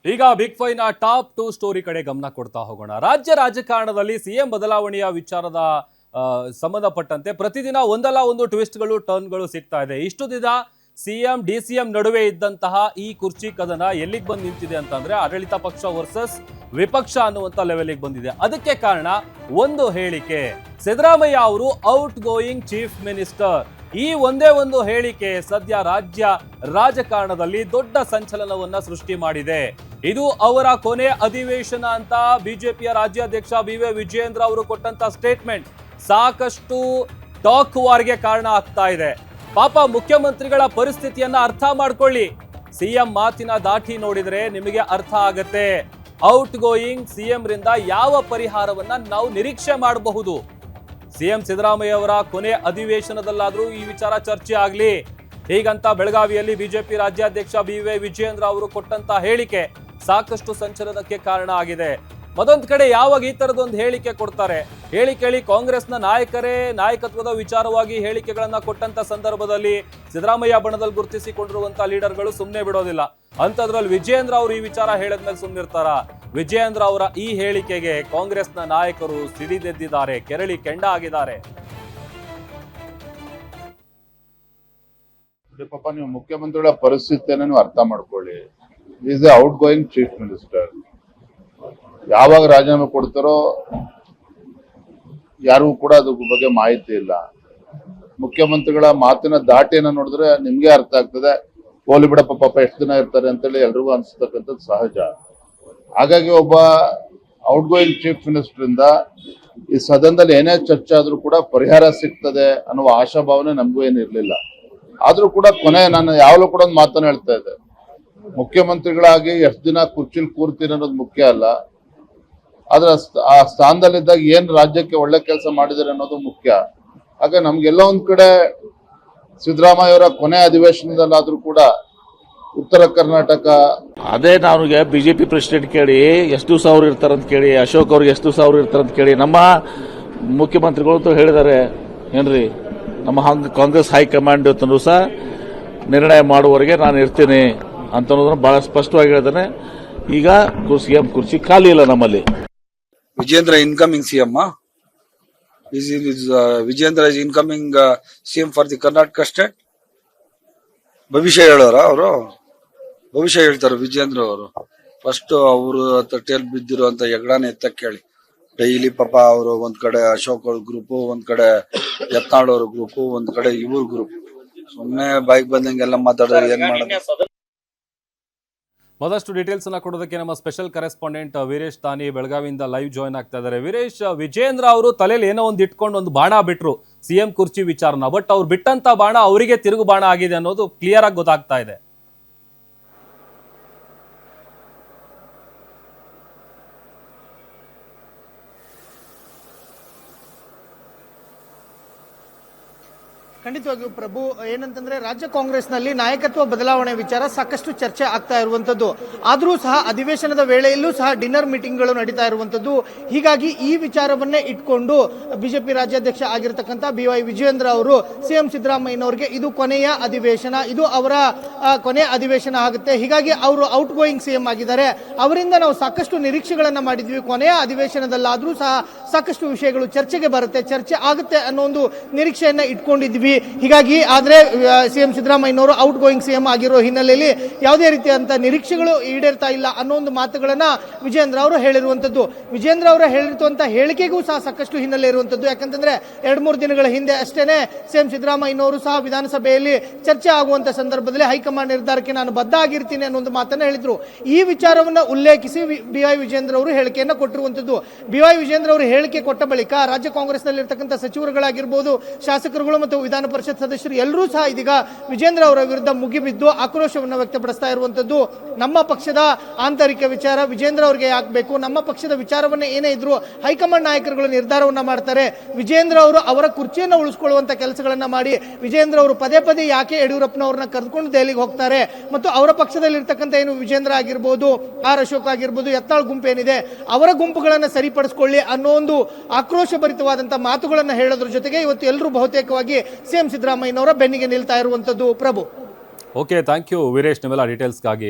ಈಗ big fine top 2 story ಕಡೆ ಗಮನ ಕೊಡ್ತಾ ಹೋಗೋಣ. ರಾಜ್ಯ ರಾಜಕಾರಣದಲ್ಲಿ ಸಿಎಂ ಬದಲಾವಣೆಯ ವಿಚಾರದ ಸಂಬಂಧಪಟ್ಟಂತೆ ಪ್ರತಿದಿನ ಒಂದಲ್ಲ ಒಂದು ಟ್ವಿಸ್ಟ್ಗಳು ಟರ್ನ್ಗಳು ಸಿಗ್ತಾ ಇದೆ. ಇಷ್ಟು ದಿನ ಸಿಎಂ ಡಿಸಿಎಂ ನಡುವೆ ಇದ್ದಂತಹ ಈ ಕುರ್ಚಿ ಕದನ ಎಲ್ಲಿಗೆ ಬಂದು ನಿಂತಿದೆ ಅಂತಂದ್ರೆ ಆಡಳಿತ ಪಕ್ಷ ವರ್ಸಸ್ ವಿಪಕ್ಷ ಅನ್ನುವಂತ ಲೆವೆಲ್ಗೆ ಬಂದಿದೆ. ಅದಕ್ಕೆ ಕಾರಣ ಒಂದು ಹೇಳಿಕೆ. ಸಿದ್ದರಾಮಯ್ಯ ಅವರು ಔಟ್ ಗೋಯಿಂಗ್ ಚೀಫ್ ಮಿನಿಸ್ಟರ್. ಈ ಒಂದೇ ಒಂದು ಹೇಳಿಕೆ ಸದ್ಯ ರಾಜ್ಯ ರಾಜಕಾರಣದಲ್ಲಿ ದೊಡ್ಡ ಸಂಚಲನವನ್ನ ಸೃಷ್ಟಿ ಮಾಡಿದೆ. ಇದು ಅವರ ಕೊನೆ ಅಧಿವೇಶನ ಅಂತ ಬಿಜೆಪಿಯ ರಾಜ್ಯಾಧ್ಯಕ್ಷ ಬಿ.ವೈ. ವಿಜಯೇಂದ್ರ ಅವರು ಕೊಟ್ಟಂತ ಸ್ಟೇಟ್ಮೆಂಟ್ ಸಾಕಷ್ಟು ಟಾಕ್ ವಾರ್ಗೆ ಕಾರಣ ಆಗ್ತಾ ಇದೆ. ಪಾಪ ಮುಖ್ಯಮಂತ್ರಿಗಳ ಪರಿಸ್ಥಿತಿಯನ್ನ ಅರ್ಥ ಮಾಡ್ಕೊಳ್ಳಿ. ಸಿಎಂ ಮಾತಿನ ದಾಟಿ ನೋಡಿದ್ರೆ ನಿಮಗೆ ಅರ್ಥ ಆಗತ್ತೆ. ಔಟ್ ಗೋಯಿಂಗ್ ಸಿಎಂ ರಿಂದ ಯಾವ ಪರಿಹಾರವನ್ನ ನಾವು ನಿರೀಕ್ಷೆ ಮಾಡಬಹುದು. ಸಿಎಂ ಸಿದ್ದರಾಮಯ್ಯ ಅವರ ಕೊನೆ ಅಧಿವೇಶನದಲ್ಲಾದ್ರೂ ಈ ವಿಚಾರ ಚರ್ಚೆ ಆಗ್ಲಿ ಹೀಗಂತ ಬೆಳಗಾವಿಯಲ್ಲಿ ಬಿಜೆಪಿ ರಾಜ್ಯಾಧ್ಯಕ್ಷ ಬಿ.ವೈ. ವಿಜಯೇಂದ್ರ ಅವರು ಕೊಟ್ಟಂತ ಹೇಳಿಕೆ ಸಾಕಷ್ಟು ಸಂಚಲನಕ್ಕೆ ಕಾರಣ ಆಗಿದೆ. ಮತ್ತೊಂದು ಕಡೆ ಯಾವಾಗ ಈ ತರದೊಂದು ಹೇಳಿಕೆ ಕೊಡ್ತಾರೆ, ಹೇಳಿ ಕಾಂಗ್ರೆಸ್ನ ನಾಯಕರೇ ನಾಯಕತ್ವದ ವಿಚಾರವಾಗಿ ಹೇಳಿಕೆಗಳನ್ನ ಕೊಟ್ಟಂತ ಸಂದರ್ಭದಲ್ಲಿ ಸಿದ್ದರಾಮಯ್ಯ ಬಣದಲ್ಲಿ ಗುರುತಿಸಿಕೊಂಡಿರುವಂತಹ ಲೀಡರ್ಗಳು ಸುಮ್ಮನೆ ಬಿಡೋದಿಲ್ಲ. ಅಂತದ್ರಲ್ಲಿ ವಿಜಯೇಂದ್ರ ಅವರು ಈ ವಿಚಾರ ಹೇಳಿದ್ಮೇಲೆ ಸುಮ್ಮನಿರ್ತಾರ? ವಿಜಯೇಂದ್ರ ಅವರ ಈ ಹೇಳಿಕೆಗೆ ಕಾಂಗ್ರೆಸ್ನ ನಾಯಕರು ಸಿಡಿದೆದ್ದಿದ್ದಾರೆ, ಕೆರಳಿ ಕೆಂಡ ಆಗಿದ್ದಾರೆ. ಪಾಪ ನೀವು ಮುಖ್ಯಮಂತ್ರಿಗಳ ಪರಿಸ್ಥಿತಿಯನ್ನು ನೀವು ಅರ್ಥ ಮಾಡ್ಕೊಳ್ಳಿ. Is A out going chief minister. ಯಾವಾಗ ರಾಜೀನಾಮೆ ಕೊಡ್ತಾರೋ ಯಾರಿಗೂ ಕೂಡ ಅದ್ರ ಬಗ್ಗೆ ಮಾಹಿತಿ ಇಲ್ಲ. ಮುಖ್ಯಮಂತ್ರಿಗಳ ಮಾತಿನ ದಾಟಿಯನ್ನು ನೋಡಿದ್ರೆ ನಿಮ್ಗೆ ಅರ್ಥ ಆಗ್ತದೆ, ಹೋಲಿ ಬಿಡಪ್ಪ ಪಾಪ ಎಷ್ಟು ದಿನ ಇರ್ತಾರೆ ಅಂತೇಳಿ ಎಲ್ರಿಗೂ ಅನ್ಸ್ತಕ್ಕಂಥದ್ದು ಸಹಜ. ಹಾಗಾಗಿ ಒಬ್ಬ ಔಟ್ ಗೋಯಿಂಗ್ ಚೀಫ್ ಮಿನಿಸ್ಟರ್ ಇಂದ ಈ ಸದನದಲ್ಲಿ ಏನೇ ಚರ್ಚೆ ಆದ್ರೂ ಕೂಡ ಪರಿಹಾರ ಸಿಗ್ತದೆ ಅನ್ನುವ ಆಶಾಭಾವನೆ ನಮಗೂ ಏನು ಇರ್ಲಿಲ್ಲ. ಆದ್ರೂ ಕೂಡ ಕೊನೆ ನಾನು ಯಾವಾಗಲೂ ಕೂಡ ಒಂದು ಮಾತನ್ನ ಹೇಳ್ತಾ ಇದ್ದೆ, ಮುಖ್ಯಮಂತ್ರಿಗಳಾಗಿ ಎಷ್ಟು ದಿನ ಕುರ್ಚಿಲ್ ಕೂರ್ತೀನಿ ಅನ್ನೋದು ಮುಖ್ಯ ಅಲ್ಲ, ಆದ್ರೆ ಆ ಸ್ಥಾನದಲ್ಲಿದ್ದಾಗ ಏನ್ ರಾಜ್ಯಕ್ಕೆ ಒಳ್ಳೆ ಕೆಲಸ ಮಾಡಿದಾರೆ ಅನ್ನೋದು ಮುಖ್ಯ. ಹಾಗೆ ನಮ್ಗೆಲ್ಲ ಒಂದ್ ಕಡೆ ಸಿದ್ದರಾಮಯ್ಯ ಅವರ ಕೊನೆ ಅಧಿವೇಶನದಲ್ಲಾದ್ರೂ ಕೂಡ ಉತ್ತರ ಕರ್ನಾಟಕ ಅದೇ ನನಗೆ ಬಿಜೆಪಿ ಪ್ರೆಸಿಡೆಂಟ್ ಕೇಳಿ ಎಷ್ಟು ದಿವಸ ಅವ್ರು ಇರ್ತಾರಂತ ಕೇಳಿ, ಅಶೋಕ್ ಅವ್ರಿಗೆ ಎಷ್ಟು ದಿವಸ ಅವ್ರು ಇರ್ತಾರಂತ ಕೇಳಿ, ನಮ್ಮ ಮುಖ್ಯಮಂತ್ರಿಗಳು ಹೇಳಿದ್ದಾರೆ ಏನ್ರಿ, ನಮ್ಮ ಕಾಂಗ್ರೆಸ್ ಹೈಕಮಾಂಡ್ ತನೂ ಸಹ ನಿರ್ಣಯ ಮಾಡುವವರೆಗೆ ನಾನು ಇರ್ತೀನಿ ಅಂತ ಅನ್ನೋದನ್ನ ಬಹಳ ಸ್ಪಷ್ಟವಾಗಿ ಹೇಳಿದಾನೆ. ಈಗ ಸಿಎಂ ಕುರ್ಚಿ ಖಾಲಿ ಇಲ್ಲ ನಮ್ಮಲ್ಲಿ. Vijayendra incoming CM Vijayendra is incoming CM for the Karnataka state. ಭವಿಷ್ಯ ಹೇಳೋರ ಅವರು, ಭವಿಷ್ಯ ಹೇಳ್ತಾರೆ ವಿಜೇಂದ್ರ ಅವರು. ಫಸ್ಟ್ ಅವರು ತಟ್ಟೆಯಲ್ಲಿ ಬಿದ್ದಿರುವಂತ ಹೆಗ್ಡಾನ ಎತ್ತ ಕೇಳಿ. ಡೈಲಿ ಪಾಪ ಅವರು ಒಂದ್ ಕಡೆ ಅಶೋಕ್ ಅವ್ರ ಗ್ರೂಪು, ಒಂದ್ ಕಡೆ ಯತ್ನಾಳ್ ಅವ್ರ ಗ್ರೂಪು, ಒಂದ್ ಕಡೆ ಇವ್ರ ಗ್ರೂಪ್. ಸುಮ್ಮನೆ ಬೈಕ್ ಬಂದಂಗೆಲ್ಲ ಮಾತಾಡಿದ್ರೆ ಏನ್ ಮಾಡೋದು. ಮತ್ತಷ್ಟು ಡೀಟೇಲ್ಸ್ ಅನ್ನ ಕೊಡೋದಕ್ಕೆ ನಮ್ಮ ಸ್ಪೆಷಲ್ ಕರೆಸ್ಪಾಂಡೆಂಟ್ ವೀರೇಶ್ ತಾನಿ ಬೆಳಗಾವಿಯಿಂದ ಲೈವ್ ಜಾಯ್ನ್ ಆಗ್ತಾ ಇದ್ದಾರೆ. ವೀರೇಶ್, ವಿಜೇಂದ್ರ ಅವರು ತಲೆಯಲ್ಲಿ ಏನೋ ಒಂದು ಇಟ್ಕೊಂಡು ಒಂದು ಬಾಣ ಬಿಟ್ರು ಸಿಎಂ ಕುರ್ಚಿ ವಿಚಾರನ, ಬಟ್ ಅವ್ರು ಬಿಟ್ಟಂತ ಬಾಣ ಅವರಿಗೆ ತಿರುಗು ಬಾಣ ಆಗಿದೆ ಅನ್ನೋದು ಕ್ಲಿಯರ್ ಆಗಿ ಗೊತ್ತಾಗ್ತಾ ಇದೆ. ಖಂಡಿತವಾಗಿಯೂ ಪ್ರಭು, ಏನಂತಂದ್ರೆ ರಾಜ್ಯ ಕಾಂಗ್ರೆಸ್ನಲ್ಲಿ ನಾಯಕತ್ವ ಬದಲಾವಣೆ ವಿಚಾರ ಸಾಕಷ್ಟು ಚರ್ಚೆ ಆಗ್ತಾ ಇರುವಂತದ್ದು. ಆದರೂ ಸಹ ಅಧಿವೇಶನದ ವೇಳೆಯಲ್ಲೂ ಸಹ ಡಿನ್ನರ್ ಮೀಟಿಂಗ್ಗಳು ನಡೀತಾ ಇರುವಂತದ್ದು. ಹೀಗಾಗಿ ಈ ವಿಚಾರವನ್ನೇ ಇಟ್ಕೊಂಡು ಬಿಜೆಪಿ ರಾಜ್ಯಾಧ್ಯಕ್ಷ ಆಗಿರತಕ್ಕಂಥ ಬಿ.ವೈ. ವಿಜಯೇಂದ್ರ ಅವರು ಸಿಎಂ ಸಿದ್ದರಾಮಯ್ಯನವರಿಗೆ ಇದು ಕೊನೆಯ ಅಧಿವೇಶನ, ಇದು ಅವರ ಕೊನೆಯ ಅಧಿವೇಶನ ಆಗುತ್ತೆ. ಹೀಗಾಗಿ ಅವರು ಔಟ್ ಗೋಯಿಂಗ್ ಸಿಎಂ ಆಗಿದ್ದಾರೆ. ಅವರಿಂದ ನಾವು ಸಾಕಷ್ಟು ನಿರೀಕ್ಷೆಗಳನ್ನ ಮಾಡಿದ್ವಿ. ಕೊನೆಯ ಅಧಿವೇಶನದಲ್ಲಾದ್ರೂ ಸಹ ಸಾಕಷ್ಟು ವಿಷಯಗಳು ಚರ್ಚೆಗೆ ಬರುತ್ತೆ, ಚರ್ಚೆ ಆಗುತ್ತೆ ಅನ್ನೋ ಒಂದು ನಿರೀಕ್ಷೆಯನ್ನ ಇಟ್ಕೊಂಡಿದ್ವಿ. ಹೀಗಾಗಿ ಆದ್ರೆ ಸಿಎಂ ಸಿದ್ದರಾಮಯ್ಯನವರು ಔಟ್ ಗೋಯಿಂಗ್ ಸಿಎಂ ಆಗಿರೋ ಹಿನ್ನೆಲೆಯಲ್ಲಿ ಯಾವುದೇ ರೀತಿಯಂತ ನಿರೀಕ್ಷೆಗಳು ಈಡೇರ್ತಾ ಇಲ್ಲ ಅನ್ನೋ ಒಂದು ಮಾತುಗಳನ್ನ ವಿಜೇಂದ್ರ ಅವರು ಹೇಳಿರುವಂತದ್ದು. ವಿಜೇಂದ್ರ ಅವರು ಹೇಳಿರುವಂತಹ ಹೇಳಿಕೆಗೂ ಸಹ ಸಾಕಷ್ಟು ಹಿನ್ನೆಲೆ ಇರುವಂತದ್ದು. ಯಾಕಂತಂದ್ರೆ 2-3 ದಿನಗಳ ಹಿಂದೆ ಅಷ್ಟೇನೆ ಸಿಎಂ ಸಿದ್ದರಾಮಯ್ಯನವರು ಸಹ ವಿಧಾನಸಭೆಯಲ್ಲಿ ಚರ್ಚೆ ಆಗುವಂತ ಸಂದರ್ಭದಲ್ಲಿ ಹೈಕಮಾಂಡ್ ನಿರ್ಧಾರಕ್ಕೆ ನಾನು ಬದ್ಧ ಆಗಿರ್ತೀನಿ ಅನ್ನೋ ಒಂದು ಮಾತನ್ನ ಹೇಳಿದ್ರು. ಈ ವಿಚಾರವನ್ನ ಉಲ್ಲೇಖಿಸಿ ಬಿ.ವೈ. ವಿಜೇಂದ್ರ ಅವರು ಹೇಳಿಕೆಯನ್ನ ಕೊಟ್ಟಿರುವಂತದ್ದು. ಬಿ.ವೈ. ವಿಜೇಂದ್ರ ಅವರು ಹೇಳಿಕೆ ಕೊಟ್ಟ ಬಳಿಕ ರಾಜ್ಯ ಕಾಂಗ್ರೆಸ್ನಲ್ಲಿರ್ತಕ್ಕಂಥ ಸಚಿವರುಗಳಾಗಿರ್ಬೋದು, ಶಾಸಕರುಗಳು ಮತ್ತು ವಿಧಾನ ಪರಿಷತ್ ಸದಸ್ಯರು ಎಲ್ಲರೂ ಸಹ ಇದೀಗ ವಿಜೇಂದ್ರ ಅವರ ವಿರುದ್ಧ ಮುಗಿಬಿದ್ದು ಆಕ್ರೋಶವನ್ನು ವ್ಯಕ್ತಪಡಿಸ್ತಾ ಇರುವಂತದ್ದು. ನಮ್ಮ ಪಕ್ಷದ ಆಂತರಿಕ ವಿಚಾರ ವಿಜೇಂದ್ರ ಅವರಿಗೆ ಯಾಕಬೇಕು, ನಮ್ಮ ಪಕ್ಷದ ವಿಚಾರವನ್ನ ಏನೇ ಇದ್ರು ಹೈಕಮಾಂಡ್ ನಾಯಕರುಗಳು ನಿರ್ಧಾರವನ್ನ ಮಾಡ್ತಾರೆ. ವಿಜೇಂದ್ರ ಅವರು ಅವರ ಕುರ್ಚಿಯನ್ನು ಉಳಿಸಿಕೊಳ್ಳುವಂತ ಕೆಲಸಗಳನ್ನ ಮಾಡಿ ವಿಜೇಂದ್ರ ಅವರು ಪದೇ ಪದೇ ಯಾಕೆ ಯಡಿಯೂರಪ್ಪನವ್ರನ್ನ ಕರೆದುಕೊಂಡು ದೆಹಲಿಗೆ ಹೋಗ್ತಾರೆ ಮತ್ತು ಅವರ ಪಕ್ಷದಲ್ಲಿ ಇರ್ತಕ್ಕಂಥ ಏನು ವಿಜೇಂದ್ರ ಆಗಿರ್ಬೋದು, ಆರ್ ಅಶೋಕ್ ಆಗಿರ್ಬೋದು, ಯತ್ನಾಳ್ ಗುಂಪೇನಿದೆ ಅವರ ಗುಂಪುಗಳನ್ನ ಸರಿಪಡಿಸಿಕೊಳ್ಳಿ ಅನ್ನೋ ಒಂದು ಆಕ್ರೋಶ ಭರಿತವಾದಂತಹ ಮಾತುಗಳನ್ನ ಹೇಳೋದ್ರ ಜೊತೆಗೆ ಇವತ್ತು ಎಲ್ಲರೂ ಬಹುತೇಕವಾಗಿ ಸಿಎಂ ಸಿದ್ದರಾಮಯ್ಯನವರ ಬೆನ್ನಿಗೆ ನಿಲ್ತಾ ಇರುವಂತದ್ದು. ಪ್ರಭು, ಓಕೆ, ಥ್ಯಾಂಕ್ ಯು ವೀರೇಶ್ ನಿಮ್ಮೆಲ್ಲ ಡೀಟೇಲ್ಸ್ಗಾಗಿ.